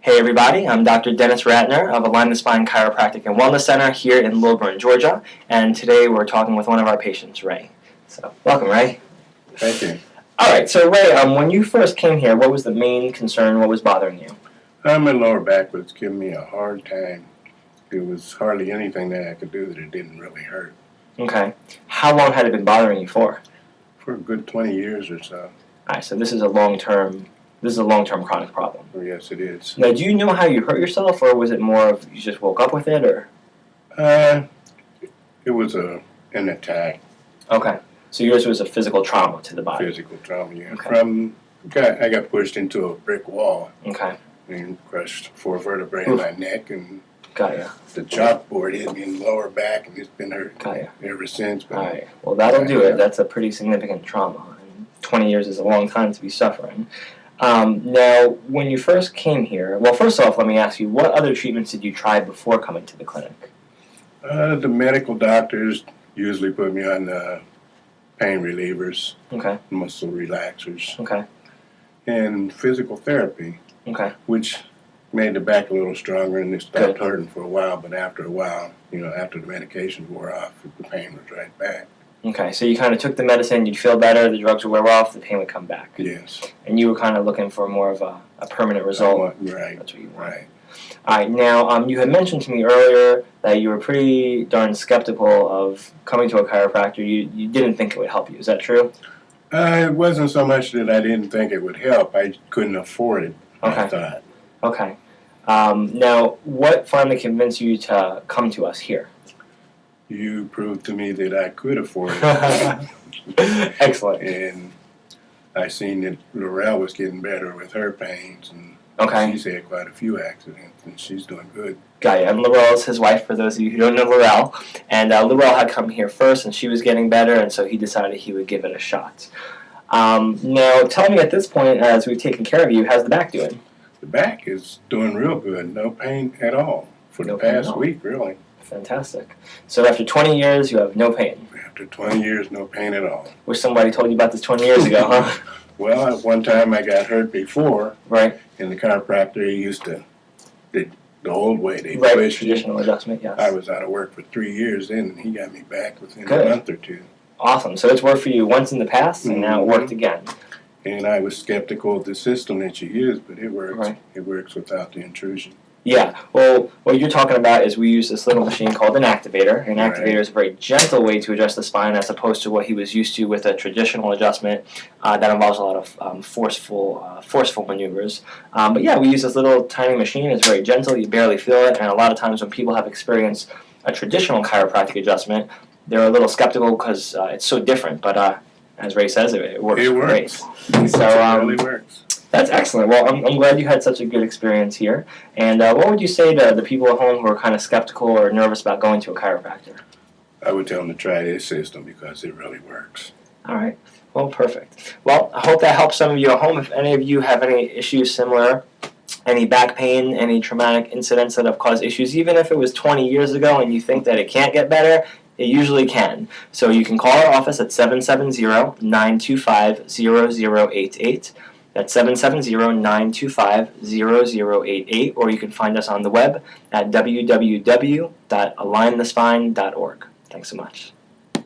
Hey everybody, I'm Dr. Dennis Rattiner of Align the Spine Chiropractic and Wellness Center here in Lilburn, Georgia, and today we're talking with one of our patients, Ray. So, welcome, Ray. Thank you. Alright, so Ray, when you first came here, what was the main concern? What was bothering you? My lower back was giving me a hard time. There was hardly anything that I could do that it didn't really hurt. Okay. How long had it been bothering you for? For a good 20 years or so. Alright, so this is a long-term chronic problem. Oh, yes, it is. Now, do you know how you hurt yourself, or was it more of you just woke up with it, or? It was an attack. Okay. So yours was a physical trauma to the body. Physical trauma, yeah. Okay. I got pushed into a brick wall. Okay. And crushed 4 vertebrae in my neck, and got ya. The chalkboard hit me in the lower back, and it's been hurt ever since. All right. Well, that'll do it. That's a pretty significant trauma. And 20 years is a long time to be suffering. Now, when you first came here, well, first off, let me ask you, what other treatments did you try before coming to the clinic? The medical doctors usually put me on pain relievers, muscle relaxers, and physical therapy, which made the back a little stronger, and it stopped hurting for a while, but after a while, after the medication wore off, the pain was right back. Okay, so you kind of took the medicine, you'd feel better, the drugs would wear off, the pain would come back. Yes. And you were kind of looking for more of a permanent result. Right. That's what you want. Right. All right, now, you had mentioned to me earlier that you were pretty darn skeptical of coming to a chiropractor. You didn't think it would help you. Is that true? It wasn't so much that I didn't think it would help. I couldn't afford it, I thought. Okay. Now, what finally convinced you to come to us here? You proved to me that I could afford it. Excellent. And I seen that Laurel was getting better with her pains, and she's had quite a few accidents, and she's doing good. Got you. And Laurel is his wife, for those of you who don't know Laurel. And Laurel had come here first, and she was getting better, and so he decided he would give it a shot. Now, tell me at this point, as we've taken care of you, how's the back doing? The back is doing real good. No pain at all for the past week, really. Fantastic. So after 20 years, you have no pain? After 20 years, no pain at all. Wish somebody told you about this 20 years ago, huh? Well, at one time I got hurt before. Right. And the chiropractor used to, the old way, they pushed traditional adjustment, yes. I was out of work for 3 years then, and he got me back within a month or two. Awesome. So it's worked for you once in the past, and now it worked again. And I was skeptical of the system that you use, but it works. Right. It works without the intrusion. Yeah. Well, what you're talking about is we use this little machine called an activator. An activator is a very gentle way to adjust the spine as opposed to what he was used to with a traditional adjustment that involves a lot of forceful maneuvers. But yeah, we use this little tiny machine. It's very gentle. You barely feel it. And a lot of times when people have experienced a traditional chiropractic adjustment, they're a little skeptical because it's so different. But as Ray says, it works great. So it really works. That's excellent. Well, I'm glad you had such a good experience here. And what would you say to the people at home who are kind of skeptical or nervous about going to a chiropractor? I would tell them to try this system because it really works. All right. Well, perfect. Well, I hope that helps some of you at home. If any of you have any issues similar, any back pain, any traumatic incidents that have caused issues, even if it was 20 years ago and you think that it can't get better, it usually can. So you can call our office at 770-925-0088. That's 770-925-0088, or you can find us on the web at www.alignthespine.org. Thanks so much.